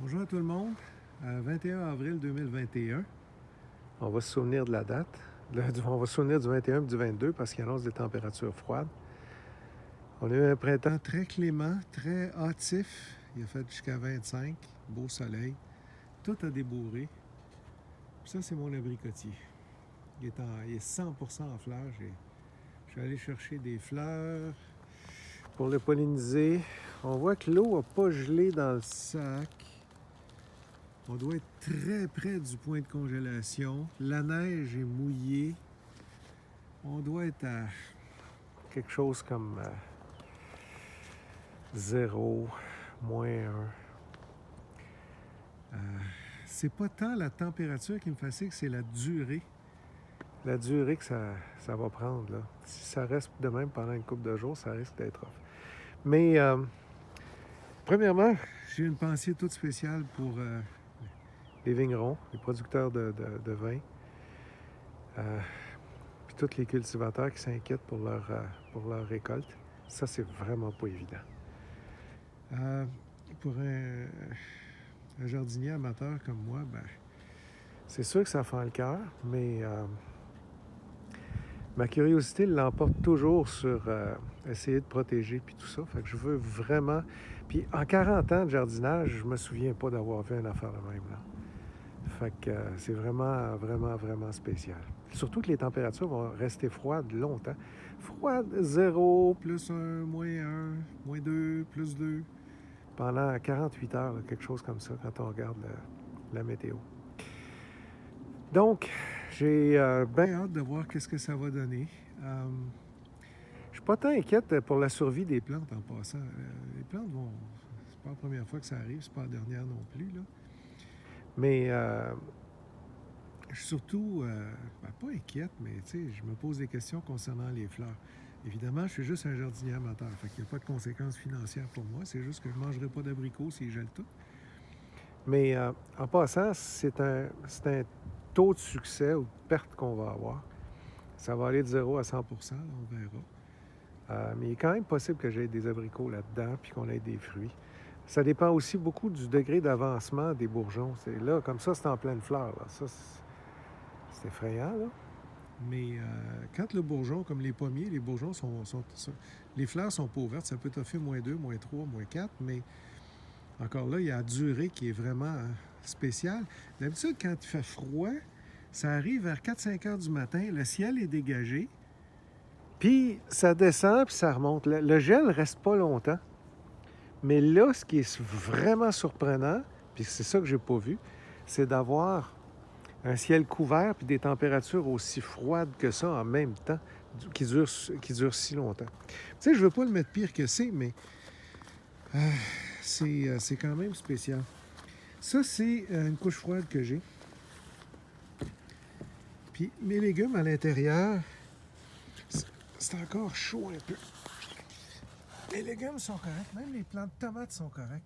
Bonjour à tout le monde. 21 avril 2021. On va se souvenir de la date. On va se souvenir du 21 et du 22 parce qu'il annonce des températures froides. On a eu un printemps très clément, très hâtif. Il a fait jusqu'à 25, beau soleil. Tout a débourré. Ça, c'est mon abricotier. Il est 100% en fleurs. Je suis allé chercher des fleurs pour le polliniser. On voit que l'eau n'a pas gelé dans le sac. On doit être très près du point de congélation. La neige est mouillée. On doit être à quelque chose comme 0, -1. C'est pas tant la température qui me fatigue, c'est la durée. La durée que ça va prendre. Là. Si ça reste de même pendant une couple de jours, ça risque d'être off. Mais premièrement, j'ai une pensée toute spéciale pour les vignerons, les producteurs de vin. Puis tous les cultivateurs qui s'inquiètent pour leur récolte. Ça, c'est vraiment pas évident. Pour un jardinier amateur comme moi, c'est sûr que ça fend le cœur, mais ma curiosité l'emporte toujours sur essayer de protéger puis tout ça. Fait que je veux vraiment... Puis en 40 ans de jardinage, je me souviens pas d'avoir vu une affaire de même, là. Fait que c'est vraiment, vraiment, vraiment spécial. Surtout que les températures vont rester froides longtemps. Froides, 0, +1, -1, -2, +2, pendant 48 heures, là, quelque chose comme ça, quand on regarde la météo. Donc, j'ai bien hâte de voir qu'est-ce que ça va donner. Je suis pas tant inquiète pour la survie des plantes en passant. Les plantes vont... C'est pas la première fois que ça arrive, c'est pas la dernière non plus, là. Mais je suis surtout, pas inquiète, mais je me pose des questions concernant les fleurs. Évidemment, je suis juste un jardinier amateur, fait qu'il n'y a pas de conséquences financières pour moi. C'est juste que je ne mangerai pas d'abricots s'ils gèlent tout. Mais en passant, c'est un taux de succès ou de perte qu'on va avoir. Ça va aller de 0 à 100 là, on verra. Mais il est quand même possible que j'aie des abricots là-dedans puis qu'on ait des fruits. Ça dépend aussi beaucoup du degré d'avancement des bourgeons. C'est là, comme ça, c'est en pleine fleur. Là. Ça, c'est effrayant, là. Mais quand le bourgeon, comme les pommiers, les bourgeons les fleurs sont pas ouvertes, ça peut toffer -2, -3, -4, mais encore là, il y a la durée qui est vraiment spéciale. D'habitude, quand il fait froid, ça arrive vers 4-5 heures du matin, le ciel est dégagé, puis ça descend, puis ça remonte. Le gel reste pas longtemps. Mais là, ce qui est vraiment surprenant, puis c'est ça que j'ai pas vu, c'est d'avoir un ciel couvert puis des températures aussi froides que ça en même temps, qui durent si longtemps. Tu sais, je veux pas le mettre pire que c'est, mais c'est quand même spécial. Ça, c'est une couche froide que j'ai. Puis mes légumes à l'intérieur, c'est encore chaud un peu. Les légumes sont corrects, même les plants de tomates sont corrects.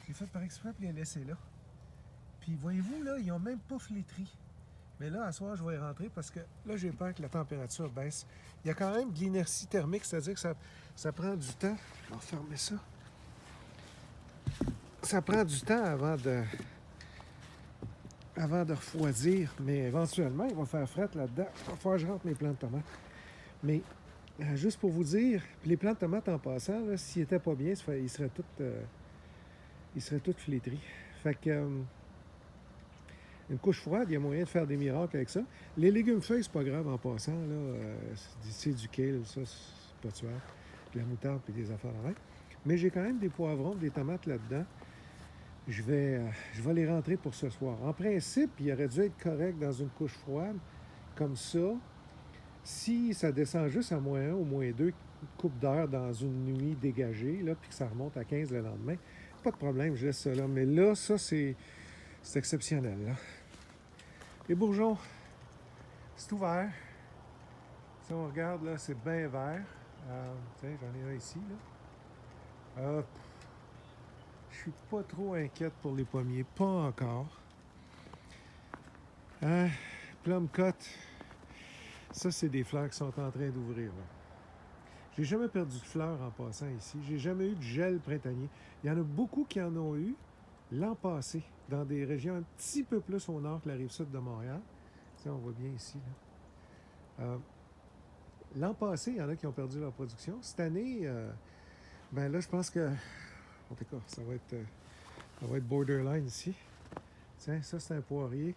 J'ai fait par exprès pour les laisser là. Puis voyez-vous, là, ils n'ont même pas flétri. Mais là, à soir, je vais y rentrer parce que là, j'ai peur que la température baisse. Il y a quand même de l'inertie thermique, c'est-à-dire que ça prend du temps. Je vais fermer ça. Ça prend du temps avant de refroidir, mais éventuellement, il va faire fret là-dedans. Il va falloir que je rentre mes plants de tomates. Mais juste pour vous dire, les plants de tomates en passant, s'ils n'étaient pas bien, ils seraient tous flétris. Fait que une couche froide, il y a moyen de faire des miracles avec ça. Les légumes feuilles, c'est pas grave en passant. Là, c'est du kale, ça, c'est pas tuable. De la moutarde et des affaires avec. Mais j'ai quand même des poivrons, des tomates là-dedans. Je vais les rentrer pour ce soir. En principe, il aurait dû être correct dans une couche froide, comme ça. Si ça descend juste à -1 ou -2, une couple d'heures dans une nuit dégagée, là, puis que ça remonte à 15 le lendemain, pas de problème, je laisse ça là. Mais là, ça, c'est exceptionnel, là. Les bourgeons, c'est ouvert. Si on regarde, là, c'est bien vert. Tiens, j'en ai un ici, là. Je suis pas trop inquiète pour les pommiers. Pas encore. Plum cut. Ça, c'est des fleurs qui sont en train d'ouvrir, là. J'ai jamais perdu de fleurs en passant ici. J'ai jamais eu de gel printanier. Il y en a beaucoup qui en ont eu. l'an passé, dans des régions un petit peu plus au nord que la rive sud de Montréal. Ça, on voit bien ici. Là. L'an passé, il y en a qui ont perdu leur production. Cette année, ben là, je pense que, en tout cas, ça va être borderline ici. Tiens, ça, c'est un poirier.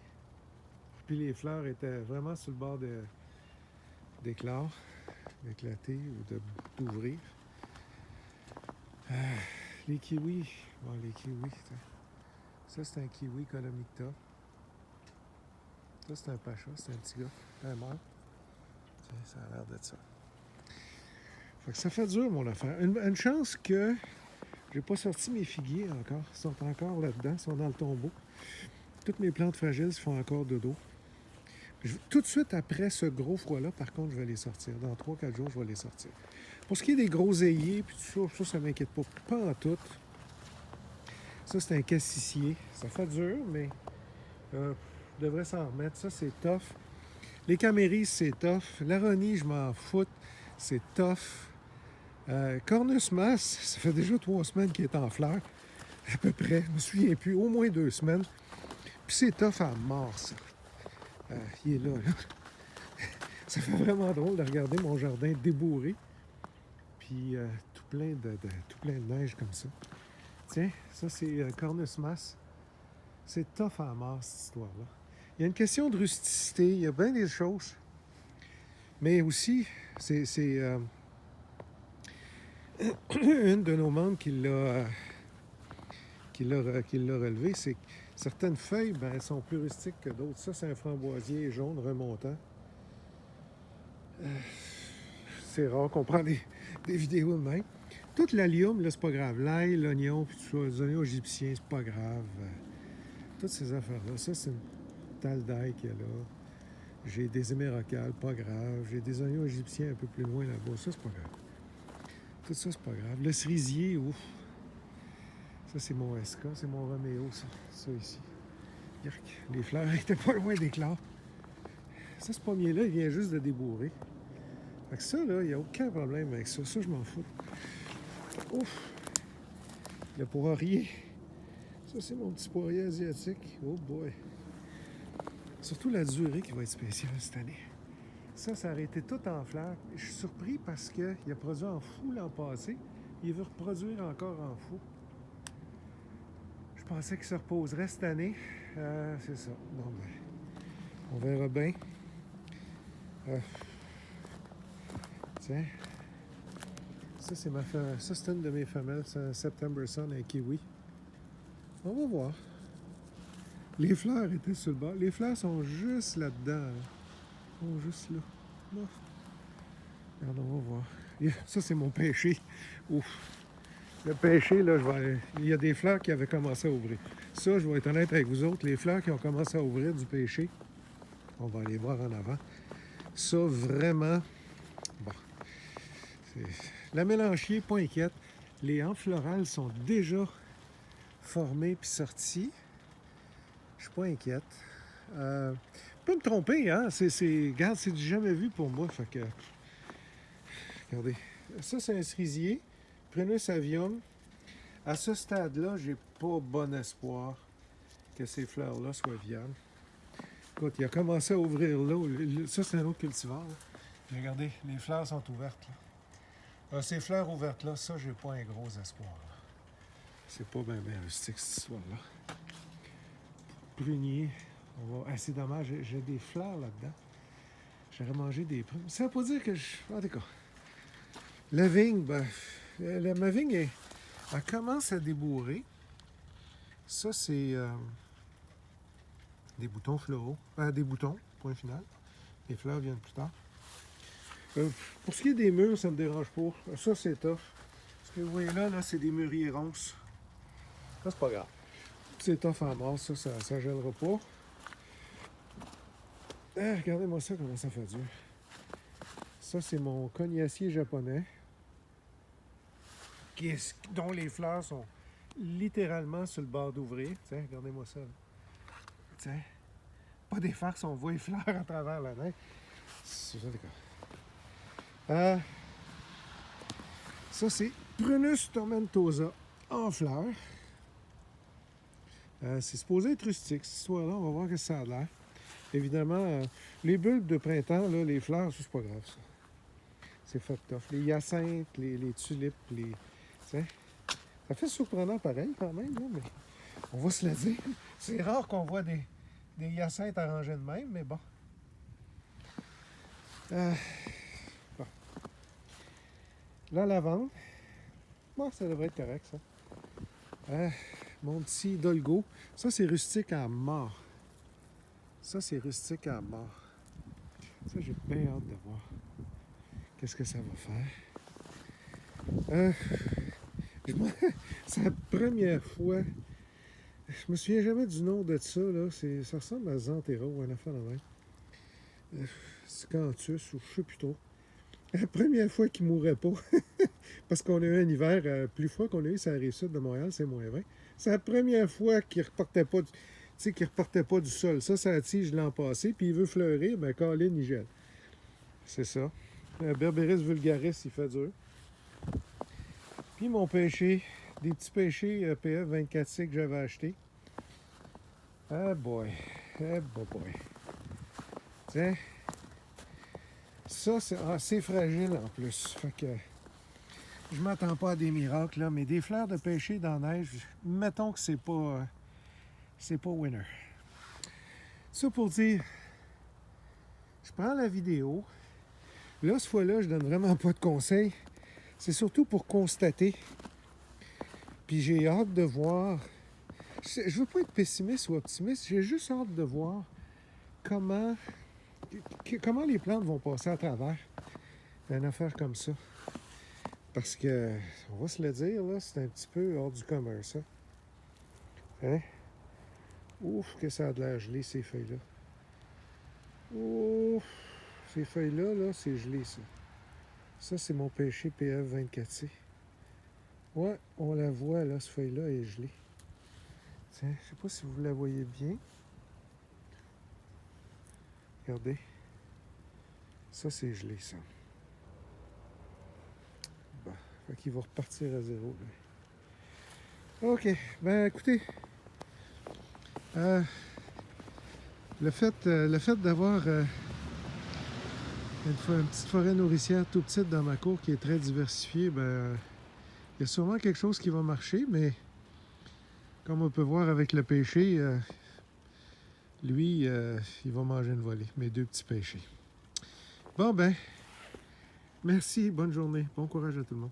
Puis les fleurs étaient vraiment sur le bord d'éclore, d'éclater ou d'ouvrir. Les kiwis, bon, les kiwis, ça, c'est un kiwi Colomicta. Ça, c'est un pacha, c'est un petit gars, un mâle. Tiens, ça a l'air de ça. Fait que ça fait dur, mon affaire. Une chance que j'ai pas sorti mes figuiers encore. Ils sont encore là-dedans, ils sont dans le tombeau. Toutes mes plantes fragiles se font encore de dos. Tout de suite après ce gros froid-là, par contre, je vais les sortir. Dans 3-4 jours, je vais les sortir. Pour ce qui est des groseilliers, puis tout ça, ça m'inquiète pas en tout. Ça, c'est un cassissier. Ça fait dur, mais je devrais s'en remettre. Ça, c'est tough. Les camérises, c'est tough. L'aronie, je m'en fous. C'est tough. Cornus Mass, ça fait déjà 3 semaines qu'il est en fleurs, à peu près. Je me souviens plus, au moins 2 semaines. Puis c'est tough à mort, ça. Il est là, là. Ça fait vraiment drôle de regarder mon jardin débourré. Puis tout plein de neige comme ça. Tiens, ça c'est Cornus Mass. C'est tough à mort, cette histoire-là. Il y a une question de rusticité, il y a bien des choses. Mais aussi, c'est une de nos membres qui l'a relevé, c'est que certaines feuilles, ben, elles sont plus rustiques que d'autres. Ça, c'est un framboisier jaune remontant. C'est rare qu'on prend des vidéos de même. Tout l'allium, là, c'est pas grave. L'ail, l'oignon, puis tout ça, les oignons égyptiens, c'est pas grave. Toutes ces affaires-là. Ça, c'est une talle d'ail qu'il y a là. J'ai des émérocales, pas grave. J'ai des oignons égyptiens un peu plus loin là-bas. Ça, c'est pas grave. Tout ça, c'est pas grave. Le cerisier, ouf. Ça, c'est mon SK, c'est mon Roméo, ça ici. Yark. Les fleurs étaient pas loin d'éclore. Ça, ce pommier-là, il vient juste de débourrer. Fait que ça, là, il n'y a aucun problème avec ça. Ça, je m'en fous. Ouf! Le poirier. Ça, c'est mon petit poirier asiatique. Oh boy! Surtout la durée qui va être spéciale cette année. Ça aurait été tout en fleurs. Je suis surpris parce qu'il a produit en fou l'an passé. Il veut reproduire encore en fou. Je pensais qu'il se reposerait cette année. C'est ça. Bon, ben, on verra bien. Tiens. Ça, c'est une de mes femelles. C'est un September Sun, un kiwi. On va voir. Les fleurs étaient sur le bord. Les fleurs sont juste là-dedans. Ils sont juste là. Bon. Regarde, on va voir. Ça, c'est mon pêcher. Ouf. Le pêcher, là, il y a des fleurs qui avaient commencé à ouvrir. Ça, je vais être honnête avec vous autres, les fleurs qui ont commencé à ouvrir du pêcher, on va aller voir en avant. Ça, vraiment, bon. La mélanchier, pas inquiète. Les hampes florales sont déjà formées puis sorties. Je suis pas inquiète. Je peux me tromper, hein? Regarde, c'est du jamais vu pour moi. Fait que, regardez. Ça, c'est un cerisier. Prunus avium. À ce stade-là, j'ai pas bon espoir que ces fleurs-là soient viables. Écoute, il a commencé à ouvrir là. Ça, c'est un autre cultivar. Là. Regardez, les fleurs sont ouvertes. Là. Ces fleurs ouvertes-là, ça, j'ai pas un gros espoir. Là. C'est pas bien rustique, cette histoire-là. Prunier. c'est dommage, j'ai des fleurs là-dedans. J'aurais mangé des prunes. Ça veut pas dire que je... En tout cas, la vigne, ben... ma vigne, elle commence à débourrer. Ça, c'est des boutons floraux. Des boutons, point final. Les fleurs viennent plus tard. Pour ce qui est des murs, ça me dérange pas. Ça, c'est tough. Ce que vous voyez là, c'est des mûriers ronces. Ça, c'est pas grave. C'est tough en mort, ça gèlera pas. Regardez-moi ça, comment ça fait dur. Ça, c'est mon cognacier japonais. Dont les fleurs sont littéralement sur le bord d'ouvrir. Tiens, regardez-moi ça. Là. Tiens. Pas des farces, on voit les fleurs à travers la neige. C'est ça, d'accord. Ça, c'est Prunus tomentosa en fleurs. C'est supposé être rustique, cette histoire-là. On va voir ce que ça a l'air. Évidemment, les bulbes de printemps, là, les fleurs, ça, c'est pas grave, ça. C'est fucked off. Les hyacinthes, les tulipes, les... Tiens, ça fait surprenant pareil quand même, là, mais on va se le dire. C'est rare qu'on voit des hyacinthes arrangés de même, mais bon. Euh, bon. La lavande. Bon, ça devrait être correct, ça. Mon petit Dolgo. Ça, c'est rustique à mort. Ça, c'est rustique à mort. Ça, j'ai bien hâte de voir qu'est-ce que ça va faire. C'est la première fois. Je me souviens jamais du nom de ça, là. Ça ressemble à Zantero, un affaire de même. Scantus, ou je sais plus trop. La première fois qu'il mourrait pas. Parce qu'on a eu un hiver plus froid qu'on a eu sur la rive sud de Montréal, c'est -20. C'est la première fois qu'il repartait pas qu'il repartait pas du sol. Ça a tige l'an passé, puis il veut fleurir, ben Colin, il gèle. C'est ça. Berberis vulgaris, il fait dur. Puis mon pêcher, des petits pêchers PF 24C que j'avais achetés. Ah boy. Ah boy. Tiens. Ça, c'est fragile en plus. Fait que je m'attends pas à des miracles, là, mais des fleurs de pêcher dans la neige, mettons que c'est pas winner. Ça pour dire, je prends la vidéo. Là, cette fois-là, je donne vraiment pas de conseils. C'est surtout pour constater. Puis j'ai hâte de voir. Je veux pas être pessimiste ou optimiste, j'ai juste hâte de voir comment les plantes vont passer à travers une affaire comme ça. Parce que, on va se le dire, là, c'est un petit peu hors du commun, ça. Hein? Ouf, que ça a de l'air gelé, ces feuilles-là. Ouf, ces feuilles-là, là, c'est gelé, ça. Ça, c'est mon pêcher PF 24C. Ouais, on la voit, là, cette feuille-là est gelée. Tiens, je sais pas si vous la voyez bien. Regardez. Ça, c'est gelé, ça. Bon, fait qu'il va repartir à zéro, là. OK, ben écoutez, le fait d'avoir une petite forêt nourricière tout petite dans ma cour qui est très diversifiée, ben il y a sûrement quelque chose qui va marcher, mais comme on peut voir avec le pêcher, lui, il va manger une volée, mes deux petits pêchers. Bon ben, merci, bonne journée, bon courage à tout le monde.